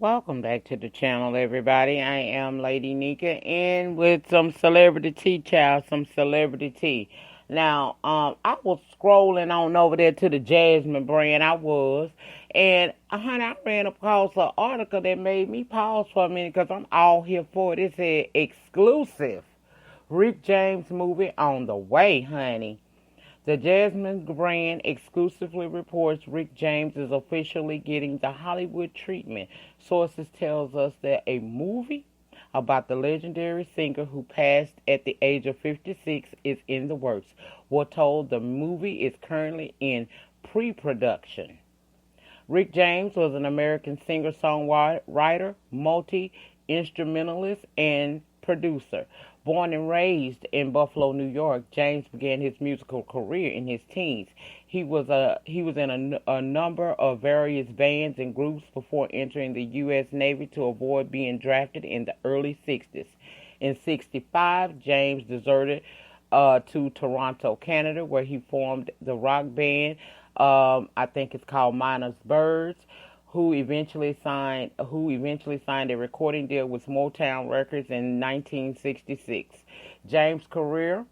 Welcome back to the channel, everybody. I am Lady Nyca, and with some celebrity tea, child, some celebrity tea. Now, I was scrolling on over there to the Jasmine brand. I was, and honey, I ran across an article that made me pause for a minute because I'm all here for it. It said exclusive Rick James movie on the way, honey. The Jasmine brand exclusively reports Rick James is officially getting the Hollywood treatment. Sources tells us that a movie about the legendary singer who passed at the age of 56 is in the works. We're told the movie is currently in pre-production. Rick James was an American singer-songwriter, multi-instrumentalist, and producer. Born and raised in Buffalo, New York, James began his musical career in his teens. He was in a number of various bands and groups before entering the U.S. Navy to avoid being drafted in the early 60s. In 65, James deserted to Toronto, Canada, where he formed the rock band. I think it's called Minus Birds, who eventually signed a recording deal with Motown Records in 1966. James' career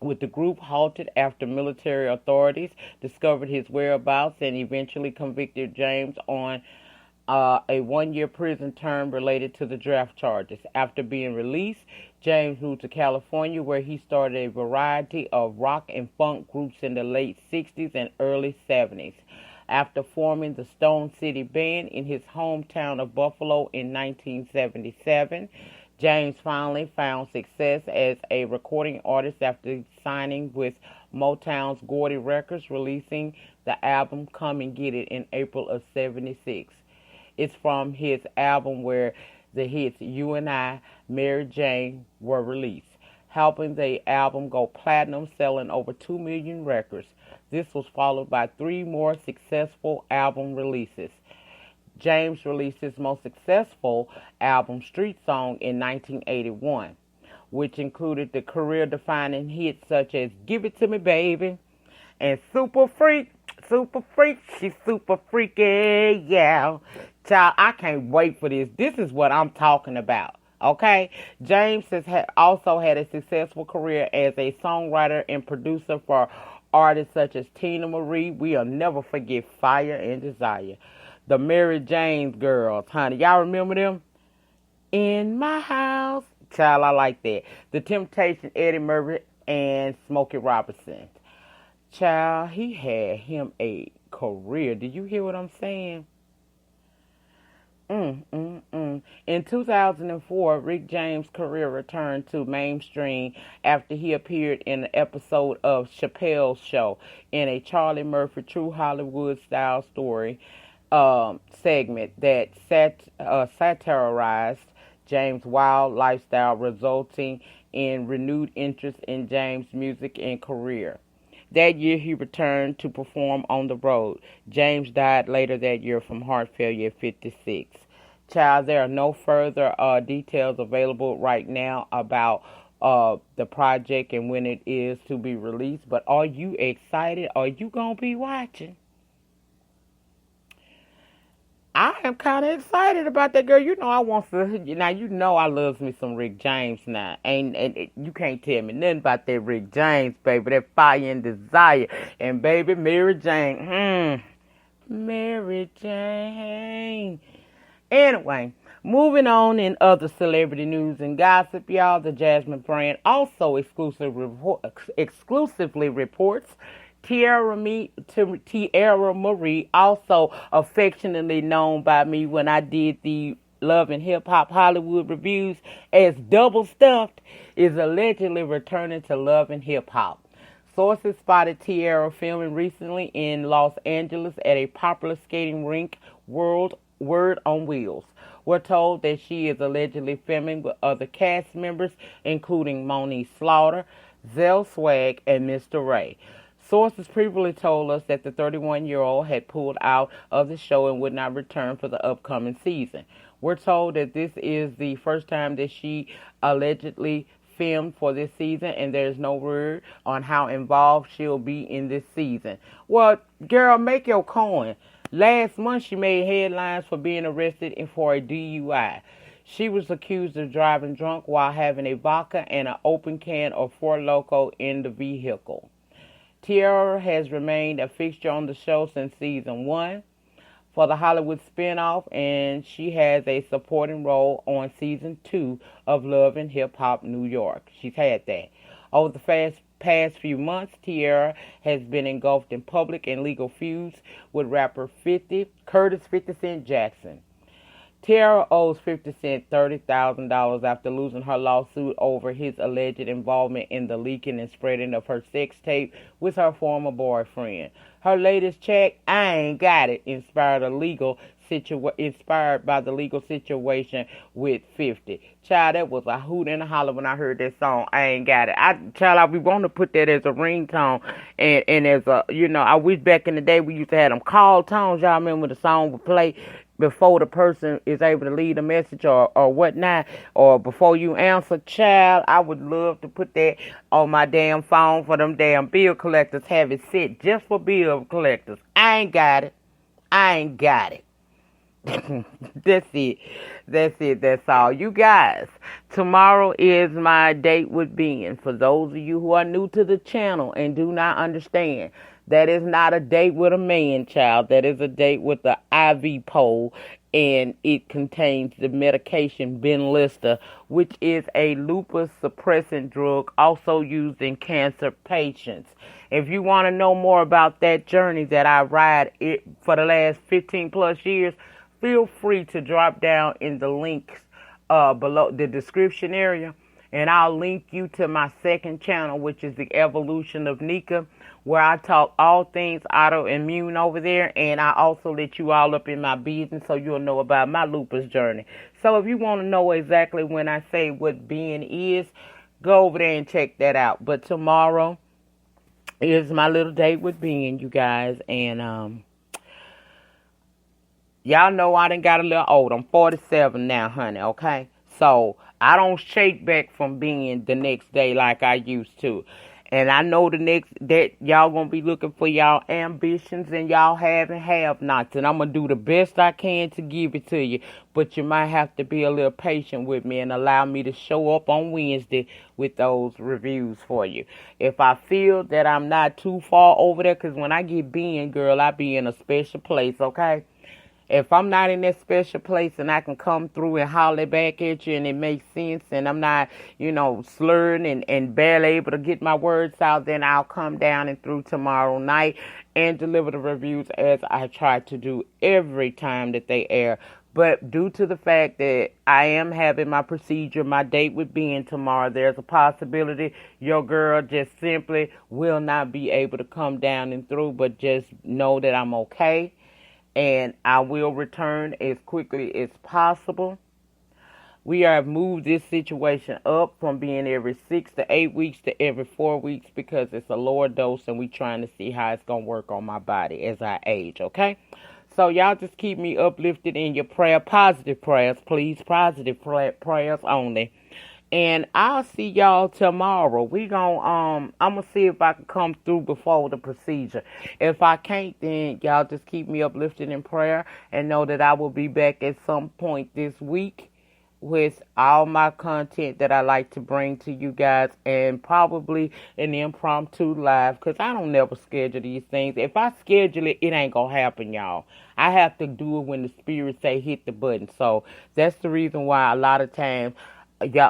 with the group halted after military authorities discovered his whereabouts and eventually convicted James on a 1-year prison term related to the draft charges. After being released, James moved to California, where he started a variety of rock and funk groups in the late 60s and early 70s. After forming the Stone City Band in his hometown of Buffalo in 1977, James finally found success as a recording artist after signing with Motown's Gordy Records, releasing the album Come and Get It in April of '76. It's from his album where the hits You and I, Mary Jane were released, helping the album go platinum, selling over 2 million records. This was followed by 3 more successful album releases. James released his most successful album, Street Song, in 1981, which included the career-defining hits such as Give It To Me, Baby, and Super Freak, she's super freaky, yeah. Child, I can't wait for this. This is what I'm talking about, okay? James has also had a successful career as a songwriter and producer for artists such as Tina Marie. We'll never forget Fire and Desire. The Mary Jane's Girls, honey. Y'all remember them? In My House. Child, I like that. The Temptation, Eddie Murphy, and Smokey Robinson. Child, he had him a career. Did you hear what I'm saying? In 2004, Rick James' career returned to mainstream after he appeared in an episode of Chappelle's Show in a Charlie Murphy True Hollywood style story segment that satirized James' wild lifestyle, resulting in renewed interest in James' music and career. That year, he returned to perform on the road. James died later that year from heart failure at 56. Child, there are no further details available right now about the project and when it is to be released. But are you excited? Are you going to be watching? I am kind of excited about that, girl. You know I want to. Now you know I loves me some Rick James. Now, and you can't tell me nothing about that Rick James, baby. That Fire and Desire, and baby Mary Jane. Mary Jane. Anyway, moving on in other celebrity news and gossip, y'all. The Jasmine brand also exclusively reports Teairra Marie, also affectionately known by me when I did the Love and Hip Hop Hollywood reviews as Double Stuffed, is allegedly returning to Love and Hip Hop. Sources spotted Teairra filming recently in Los Angeles at a popular skating rink, Word on Wheels. We're told that she is allegedly filming with other cast members, including Monique Slaughter, Zell Swag, and Mr. Ray. Sources previously told us that the 31-year-old had pulled out of the show and would not return for the upcoming season. We're told that this is the first time that she allegedly filmed for this season, and there's no word on how involved she'll be in this season. Well, girl, make your coin. Last month, she made headlines for being arrested for a DUI. She was accused of driving drunk while having a vodka and an open can of Four Loko in the vehicle. Teairra has remained a fixture on the show since season 1 for the Hollywood spinoff, and she has a supporting role on season 2 of Love and Hip Hop New York. She's had that. Over the past few months, Teairra has been engulfed in public and legal feuds with rapper Curtis 50 Cent Jackson. Teairra owes 50 Cent $30,000 after losing her lawsuit over his alleged involvement in the leaking and spreading of her sex tape with her former boyfriend. Her latest check, I Ain't Got It, inspired by the legal situation with 50. Child, that was a hoot and a holler when I heard that song, I Ain't Got It. I we want to put that as a ringtone and as a, I wish back in the day we used to have them call tones. Y'all remember the song would play before the person is able to leave a message or whatnot, or before you answer. Child, I would love to put that on my damn phone for them damn bill collectors. Have it set just for bill collectors. I ain't got it. I ain't got it. That's it. That's all. You guys, tomorrow is my date with Ben. For those of you who are new to the channel and do not understand, that is not a date with a man, child. That is a date with the IV pole, and it contains the medication Benlysta, which is a lupus suppressant drug also used in cancer patients. If you want to know more about that journey that I ride it for the last 15 plus years, feel free to drop down in the links below the description area, and I'll link you to my second channel, which is the Evolution of Nyca, where I talk all things autoimmune over there, and I also let you all up in my business so you'll know about my lupus journey. So if you want to know exactly when I say what being is, go over there and check that out. But tomorrow is my little date with being, you guys, and y'all know I done got a little old. I'm 47 now, honey, okay? So I don't shake back from being the next day like I used to. And I know that y'all gonna be looking for y'all ambitions and y'all have-nots. And I'm gonna do the best I can to give it to you. But you might have to be a little patient with me and allow me to show up on Wednesday with those reviews for you. If I feel that I'm not too far over there, because when I get being, girl, I be in a special place, okay? If I'm not in that special place and I can come through and holler back at you and it makes sense and I'm not, slurring and barely able to get my words out, then I'll come down and through tomorrow night and deliver the reviews as I try to do every time that they air. But due to the fact that I am having my procedure, my date with being tomorrow, there's a possibility your girl just simply will not be able to come down and through, but just know that I'm okay. And I will return as quickly as possible. We have moved this situation up from being every 6 to 8 weeks to every 4 weeks because it's a lower dose and we're trying to see how it's going to work on my body as I age, okay? So y'all just keep me uplifted in your prayer. Positive prayers, please. Positive prayers only. And I'll see y'all tomorrow. I'm going to see if I can come through before the procedure. If I can't, then y'all just keep me uplifted in prayer and know that I will be back at some point this week with all my content that I like to bring to you guys, and probably an impromptu live, because I don't never schedule these things. If I schedule it, it ain't going to happen, y'all. I have to do it when the spirit say hit the button. So that's the reason why a lot of times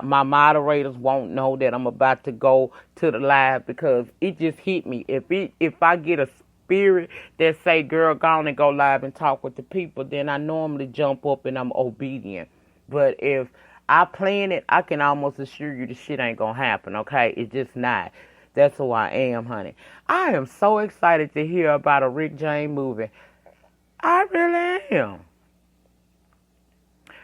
my moderators won't know that I'm about to go to the live, because it just hit me. If I get a spirit that say, girl, go on and go live and talk with the people, then I normally jump up and I'm obedient. But if I plan it, I can almost assure you the shit ain't gonna happen, okay? It's just not. That's who I am, honey. I am so excited to hear about a Rick James movie. I really am.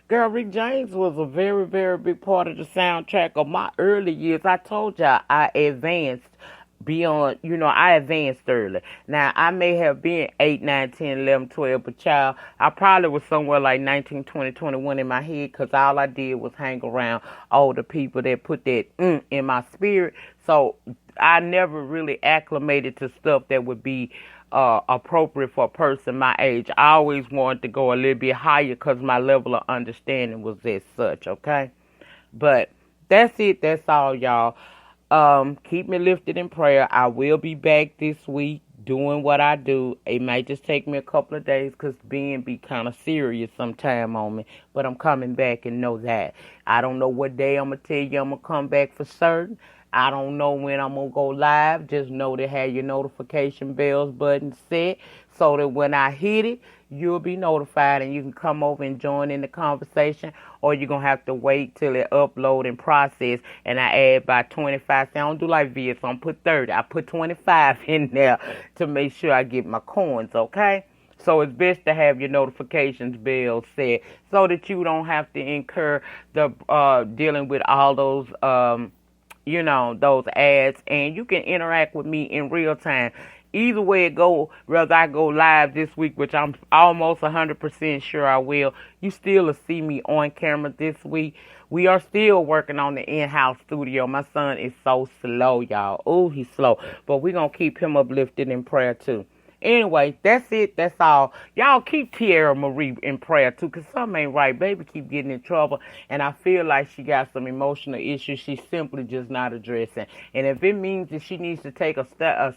Girl, Rick James was a very, very big part of the soundtrack of my early years. I told y'all I advanced beyond, I advanced early. Now, I may have been 8, 9, 10, 11, 12, but child, I probably was somewhere like 19, 20, 21 in my head, because all I did was hang around older people that put that in my spirit. So I never really acclimated to stuff that would be appropriate for a person my age. I always wanted to go a little bit higher because my level of understanding was as such, okay? But that's it. That's all, y'all. Keep me lifted in prayer. I will be back this week doing what I do. It might just take me a couple of days because being be kind of serious sometime on me. But I'm coming back and know that. I don't know what day I'm going to tell you I'm going to come back for certain. I don't know when I'm going to go live. Just know to have your notification bells button set so that when I hit it, you'll be notified and you can come over and join in the conversation, or you're going to have to wait till it upload and process, and I add by 25. I don't do like this, so I'm put 30. I put 25 in there to make sure I get my coins, okay? So it's best to have your notifications bell set so that you don't have to incur the dealing with all those those ads, and you can interact with me in real time. Either way it go, whether I go live this week, which I'm almost 100% sure I will, you still will see me on camera this week. We are still working on the in-house studio. My son is so slow, y'all. Oh, he's slow. But we're going to keep him uplifted in prayer, too. Anyway, that's it. That's all. Y'all keep Teairra Marie in prayer, too, because something ain't right. Baby keep getting in trouble, and I feel like she got some emotional issues she's simply just not addressing. And if it means that she needs to take a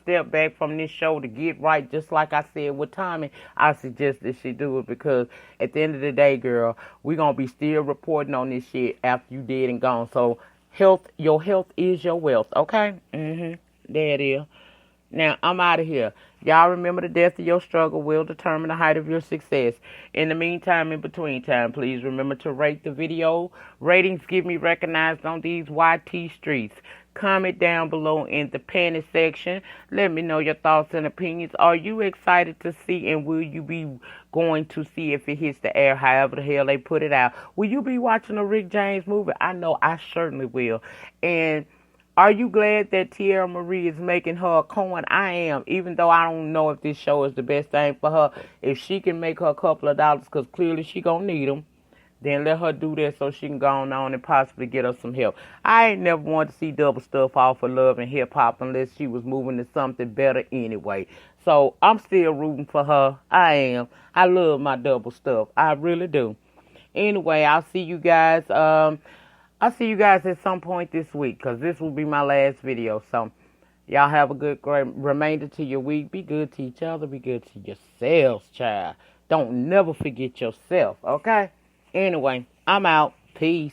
step back from this show to get right, just like I said with Tommy, I suggest that she do it, because at the end of the day, girl, we're going to be still reporting on this shit after you dead and gone. So your health is your wealth, okay? There it is. Now, I'm out of here. Y'all remember, the depth of your struggle will determine the height of your success. In the meantime, in between time, please remember to rate the video. Ratings get me recognized on these YT streets. Comment down below in the panel section. Let me know your thoughts and opinions. Are you excited to see, and will you be going to see if it hits the air, however the hell they put it out? Will you be watching a Rick James movie? I know I certainly will. And are you glad that Teairra Marie is making her a coin? I am, even though I don't know if this show is the best thing for her. If she can make her a couple of dollars, because clearly she going to need them, then let her do that so she can go on and possibly get her some help. I ain't never wanted to see double stuff off of Love and Hip Hop unless she was moving to something better anyway. So I'm still rooting for her. I am. I love my double stuff. I really do. Anyway, I'll see you guys. I'll see you guys at some point this week, because this will be my last video. So y'all have a good remainder to your week. Be good to each other. Be good to yourselves, child. Don't never forget yourself, okay? Anyway, I'm out. Peace.